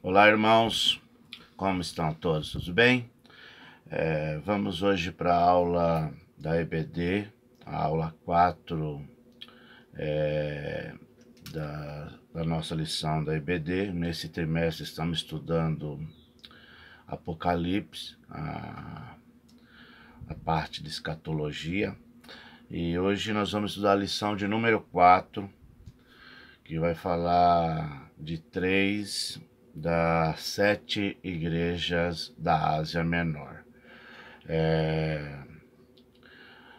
Olá, irmãos, como estão todos? Tudo bem? Vamos hoje para a aula da EBD, a aula 4 da nossa lição da EBD. Nesse trimestre estamos estudando Apocalipse, a parte de escatologia, e hoje nós vamos estudar a lição de número 4, que vai falar de 3 das 7 igrejas da Ásia Menor.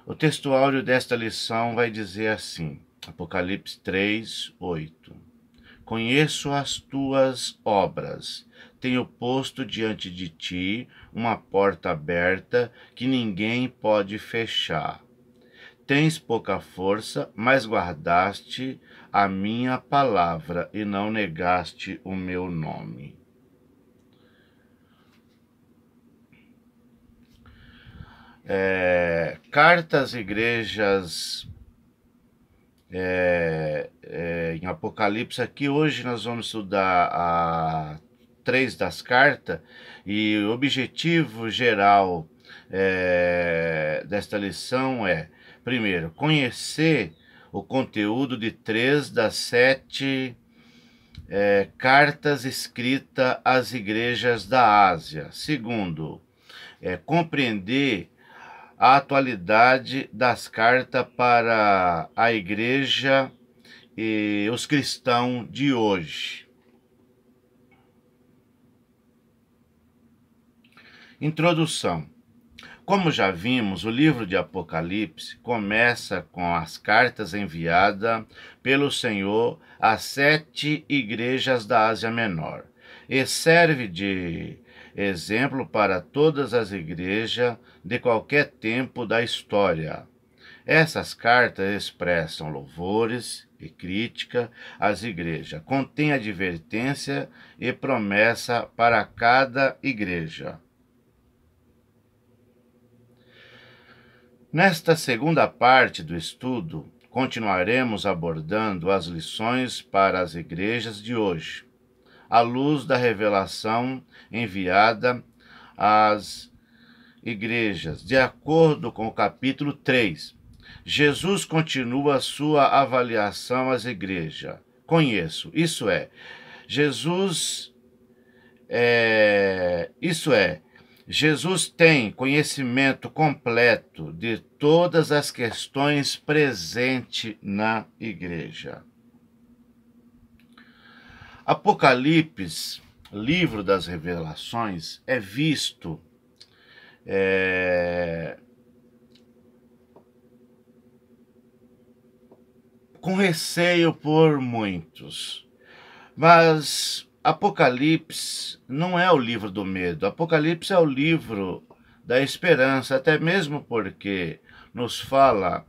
O texto áureo desta lição vai dizer assim, Apocalipse 3:8. Conheço as tuas obras, tenho posto diante de ti uma porta aberta que ninguém pode fechar. Tens pouca força, mas guardaste a minha palavra e não negaste o meu nome. Carta às igrejas em Apocalipse. Aqui hoje nós vamos estudar 3 das cartas, e o objetivo geral desta lição é, primeiro, conhecer o conteúdo de 3 das 7 cartas escritas às igrejas da Ásia. Segundo, compreender a atualidade das cartas para a igreja e os cristãos de hoje. Introdução. Como já vimos, o livro de Apocalipse começa com as cartas enviadas pelo Senhor às 7 igrejas da Ásia Menor e serve de exemplo para todas as igrejas de qualquer tempo da história. Essas cartas expressam louvores e crítica às igrejas, contêm advertência e promessa para cada igreja. Nesta segunda parte do estudo, continuaremos abordando as lições para as igrejas de hoje, à luz da revelação enviada às igrejas. De acordo com o capítulo 3, Jesus continua sua avaliação às igrejas. Conheço, Jesus tem conhecimento completo de todas as questões presentes na igreja. Apocalipse, livro das revelações, é visto com receio por muitos, mas Apocalipse não é o livro do medo. Apocalipse é o livro da esperança, até mesmo porque nos fala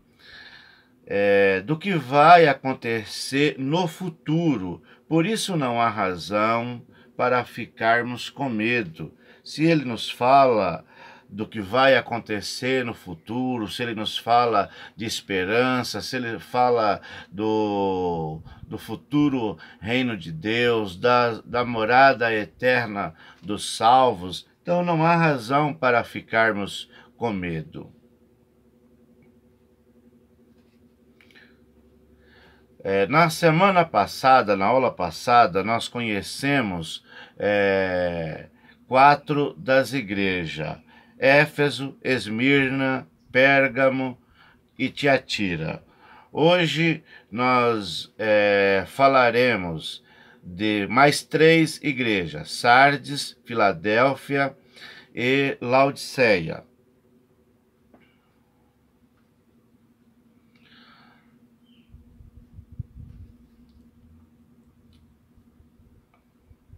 do que vai acontecer no futuro. Por isso não há razão para ficarmos com medo. Se ele nos fala do que vai acontecer no futuro, se ele nos fala de esperança, se ele fala do futuro reino de Deus, da morada eterna dos salvos, então não há razão para ficarmos com medo. Na semana passada, na aula passada, nós conhecemos 4 das igrejas: Éfeso, Esmirna, Pérgamo e Tiatira. Hoje nós falaremos de mais 3 igrejas: Sardes, Filadélfia e Laodiceia.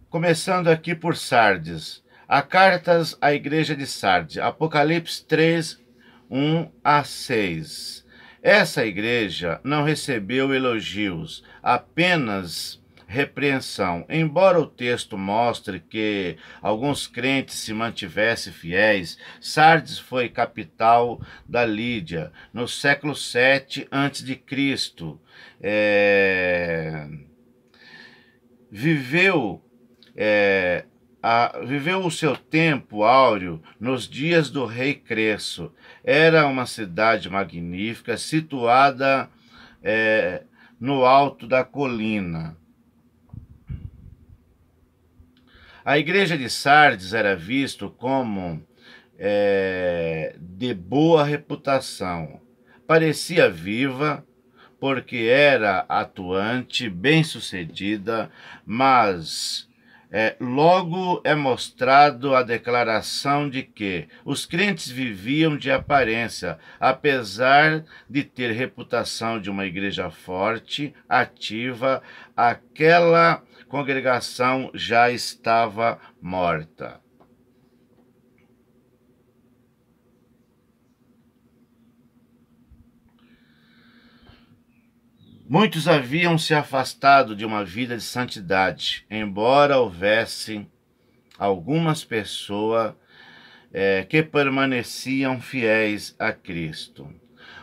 Começando aqui por Sardes. A cartas à igreja de Sardes, Apocalipse 3, 1-6. Essa igreja não recebeu elogios, apenas repreensão. Embora o texto mostre que alguns crentes se mantivessem fiéis, Sardes foi capital da Lídia, no século 7 a.C. Viveu é, viveu o seu tempo áureo nos dias do rei Cresso. Era uma cidade magnífica, situada no alto da colina. A igreja de Sardes era visto como de boa reputação. Parecia viva, porque era atuante, bem-sucedida, mas logo é mostrado a declaração de que os crentes viviam de aparência, apesar de ter reputação de uma igreja forte, ativa, aquela congregação já estava morta. Muitos haviam se afastado de uma vida de santidade, embora houvesse algumas pessoas que permaneciam fiéis a Cristo.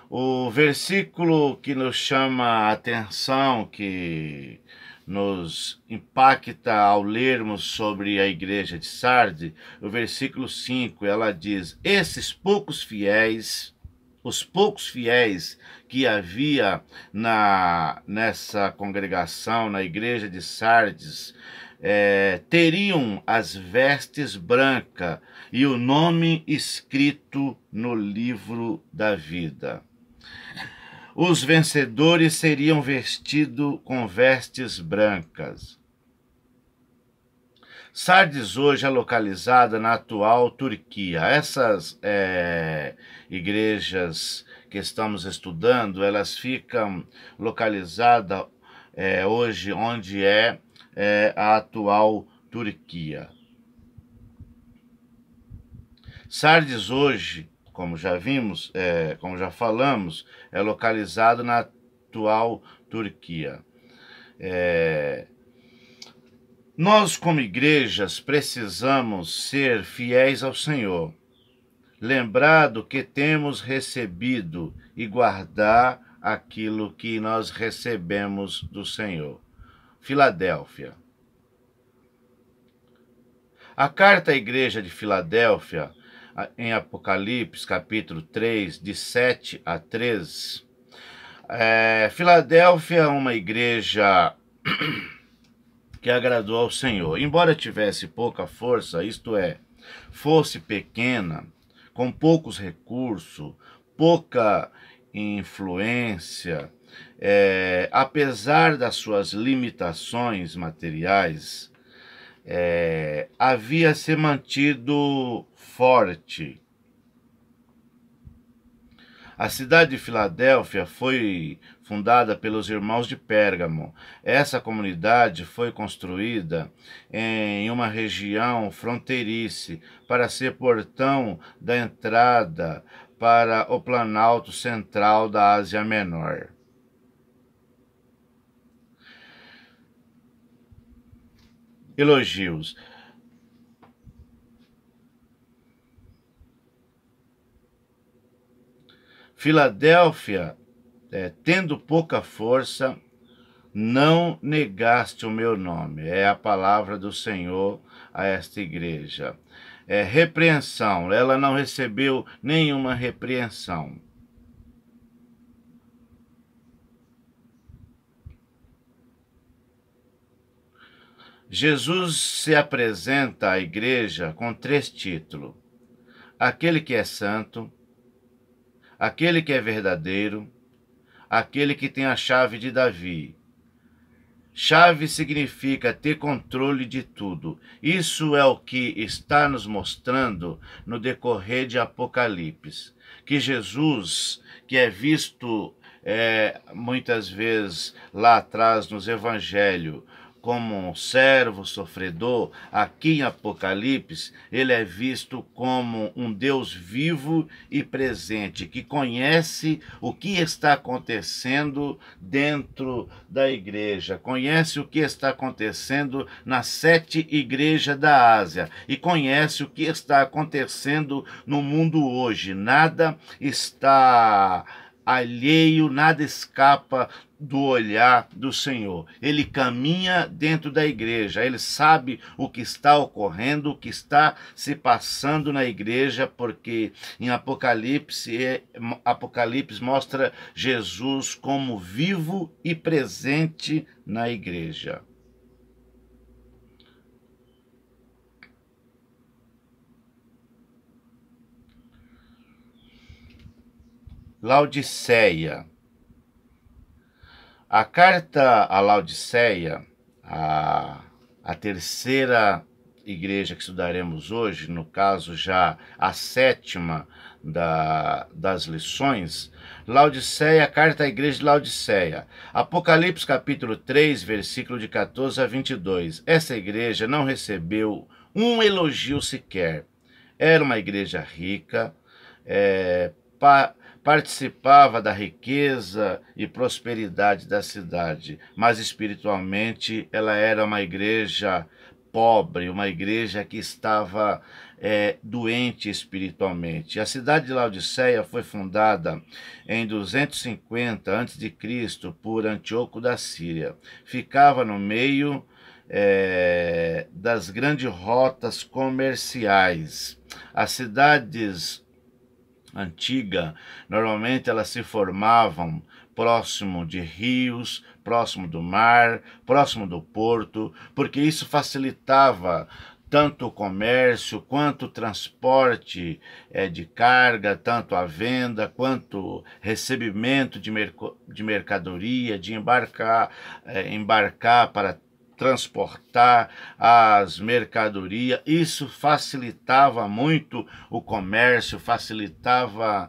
O versículo que nos chama a atenção, que nos impacta ao lermos sobre a igreja de Sardes, o versículo 5, ela diz: esses poucos fiéis, os poucos fiéis que havia nessa congregação, na igreja de Sardes, teriam as vestes brancas e o nome escrito no livro da vida. Os vencedores seriam vestidos com vestes brancas. Sardes hoje é localizada na atual Turquia. Essas igrejas que estamos estudando, elas ficam localizadas hoje onde é a atual Turquia. Sardes hoje, como já vimos, como já falamos, é localizado na atual Turquia. Nós, como igrejas, precisamos ser fiéis ao Senhor, lembrado que temos recebido e guardar aquilo que nós recebemos do Senhor. Filadélfia. A carta à igreja de Filadélfia, em Apocalipse, capítulo 3, de 7 a 13, Filadélfia é uma igreja que agradou ao Senhor. Embora tivesse pouca força, isto é, fosse pequena, com poucos recursos, pouca influência, apesar das suas limitações materiais, havia se mantido forte. A cidade de Filadélfia foi fundada pelos irmãos de Pérgamo. Essa comunidade foi construída em uma região fronteiriça para ser portão da entrada para o Planalto Central da Ásia Menor. Elogios. Filadélfia, tendo pouca força, não negaste o meu nome. É a palavra do Senhor a esta igreja. Repreensão, ela não recebeu nenhuma repreensão. Jesus se apresenta à igreja com 3 títulos: aquele que é santo, aquele que é verdadeiro, aquele que tem a chave de Davi. Chave significa ter controle de tudo. Isso é o que está nos mostrando no decorrer de Apocalipse. Que Jesus, que é visto muitas vezes lá atrás nos evangelhos, como um servo sofredor, aqui em Apocalipse, ele é visto como um Deus vivo e presente, que conhece o que está acontecendo dentro da igreja, conhece o que está acontecendo nas 7 igrejas da Ásia e conhece o que está acontecendo no mundo hoje. Nada está alheio, nada escapa do olhar do Senhor. Ele caminha dentro da igreja, ele sabe o que está ocorrendo, o que está se passando na igreja, porque em Apocalipse mostra Jesus como vivo e presente na igreja. Laodiceia. A carta a Laodiceia, a terceira igreja que estudaremos hoje, no caso já a sétima das lições, Laodiceia, a carta à igreja de Laodiceia. Apocalipse capítulo 3, versículo de 14 a 22. Essa igreja não recebeu um elogio sequer. Era uma igreja rica, participava da riqueza e prosperidade da cidade, mas espiritualmente ela era uma igreja pobre, uma igreja que estava doente espiritualmente. A cidade de Laodiceia foi fundada em 250 a.C. por Antíoco da Síria. Ficava no meio das grandes rotas comerciais. As cidades antigas, normalmente elas se formavam próximo de rios, próximo do mar, próximo do porto, porque isso facilitava tanto o comércio, quanto o transporte de carga, tanto a venda, quanto recebimento de mercadoria, de embarcar para transportar as mercadorias. Isso facilitava muito o comércio, facilitava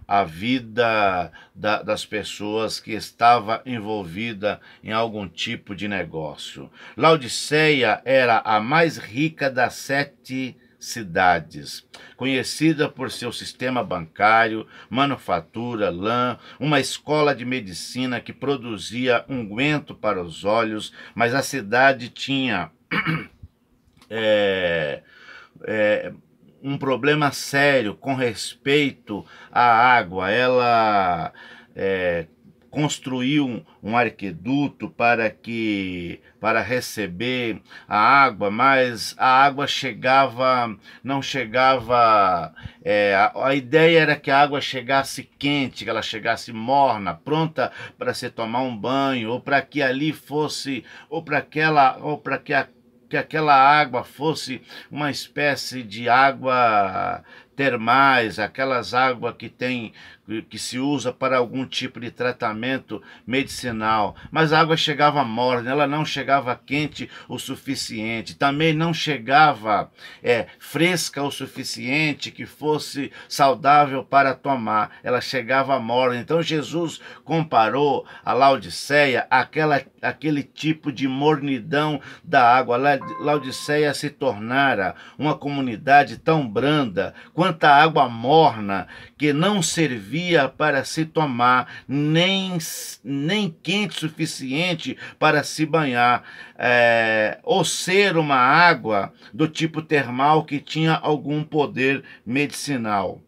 a vida das pessoas que estava envolvida em algum tipo de negócio. Laodiceia era a mais rica das 7 cidades, conhecida por seu sistema bancário, manufatura, lã, uma escola de medicina que produzia unguento para os olhos, mas a cidade tinha um problema sério com respeito à água. Ela construiu um arqueduto para receber a água, mas a água não chegava. A ideia era que a água chegasse quente, que ela chegasse morna, pronta para se tomar um banho, ou para que ali fosse, que aquela água fosse uma espécie de água termais, aquelas águas que se usa para algum tipo de tratamento medicinal. Mas a água chegava morna, ela não chegava quente o suficiente, também não chegava fresca o suficiente que fosse saudável para tomar, ela chegava morna. Então Jesus comparou a Laodiceia àquele tipo de mornidão da água. Laodiceia se tornara uma comunidade tão branda quanto a água morna, que não servia para se tomar, nem quente suficiente para se banhar, ou ser uma água do tipo termal que tinha algum poder medicinal.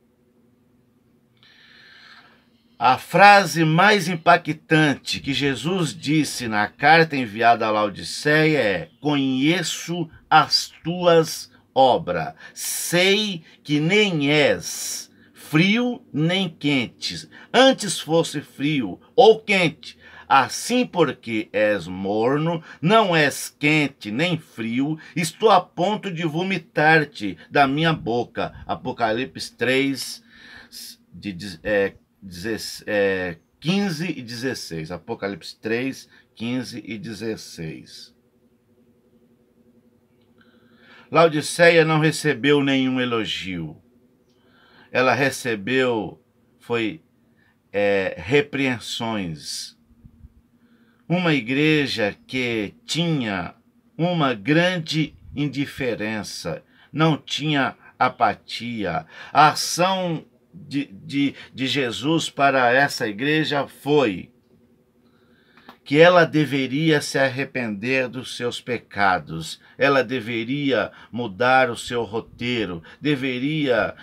A frase mais impactante que Jesus disse na carta enviada a Laodiceia é: conheço as tuas obras, sei que nem és frio nem quente, antes fosse frio ou quente. Assim, porque és morno, não és quente nem frio, estou a ponto de vomitar-te da minha boca. Apocalipse 3, 15 e 16. Apocalipse 3, 15 e 16. Laodiceia não recebeu nenhum elogio. Ela recebeu repreensões. Uma igreja que tinha uma grande indiferença, não tinha apatia. A ação de Jesus para essa igreja foi que ela deveria se arrepender dos seus pecados, ela deveria mudar o seu roteiro, deveria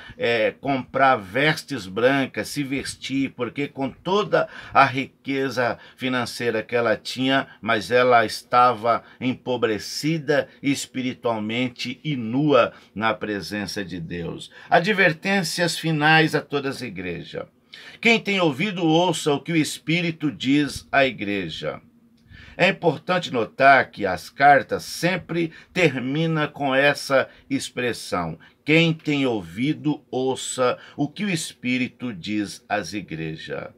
comprar vestes brancas, se vestir, porque com toda a riqueza financeira que ela tinha, mas ela estava empobrecida espiritualmente e nua na presença de Deus. Advertências finais a todas as igrejas. Quem tem ouvido, ouça o que o Espírito diz à igreja. É importante notar que as cartas sempre terminam com essa expressão. Quem tem ouvido, ouça o que o Espírito diz às igrejas.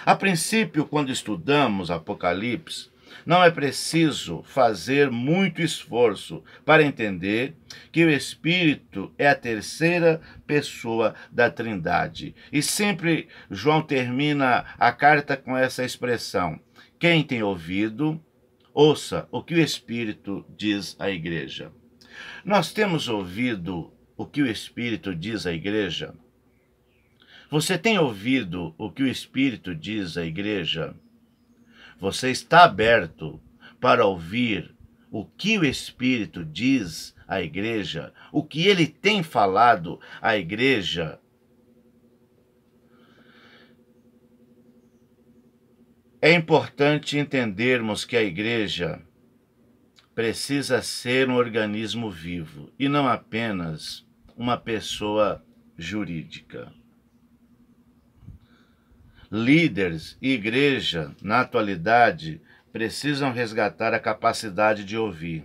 A princípio, quando estudamos Apocalipse, não é preciso fazer muito esforço para entender que o Espírito é a terceira pessoa da Trindade. E sempre João termina a carta com essa expressão: quem tem ouvido, ouça o que o Espírito diz à igreja. Nós temos ouvido o que o Espírito diz à igreja? Você tem ouvido o que o Espírito diz à igreja? Você está aberto para ouvir o que o Espírito diz à igreja? O que ele tem falado à igreja? É importante entendermos que a igreja precisa ser um organismo vivo e não apenas uma pessoa jurídica. Líderes e igreja, na atualidade, precisam resgatar a capacidade de ouvir,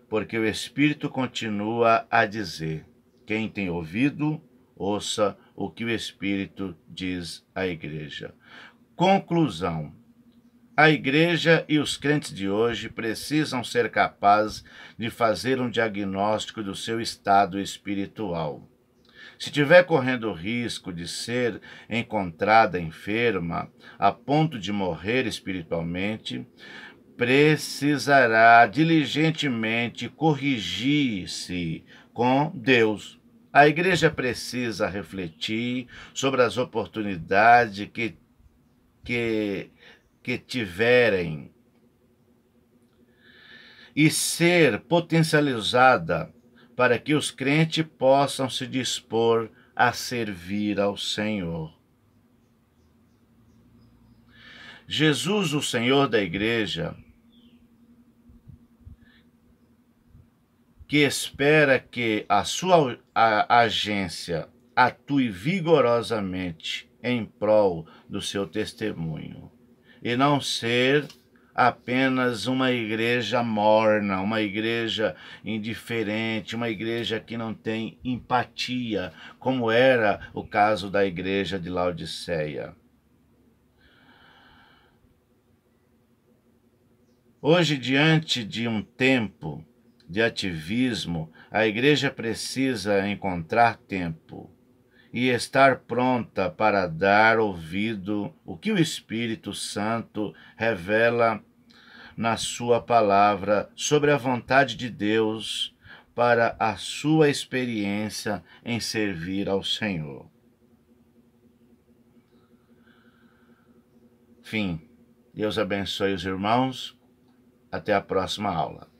porque o Espírito continua a dizer: quem tem ouvido, ouça o que o Espírito diz à igreja. Conclusão: a igreja e os crentes de hoje precisam ser capazes de fazer um diagnóstico do seu estado espiritual. Se estiver correndo o risco de ser encontrada enferma a ponto de morrer espiritualmente, precisará diligentemente corrigir-se com Deus. A igreja precisa refletir sobre as oportunidades que tiverem e ser potencializada para que os crentes possam se dispor a servir ao Senhor. Jesus, o Senhor da igreja, que espera que a sua agência atue vigorosamente em prol do seu testemunho e não ser apenas uma igreja morna, uma igreja indiferente, uma igreja que não tem empatia, como era o caso da igreja de Laodiceia. Hoje, diante de um tempo de ativismo, a igreja precisa encontrar tempo e estar pronta para dar ouvido ao que o Espírito Santo revela na sua palavra sobre a vontade de Deus para a sua experiência em servir ao Senhor. Fim. Deus abençoe os irmãos. Até a próxima aula.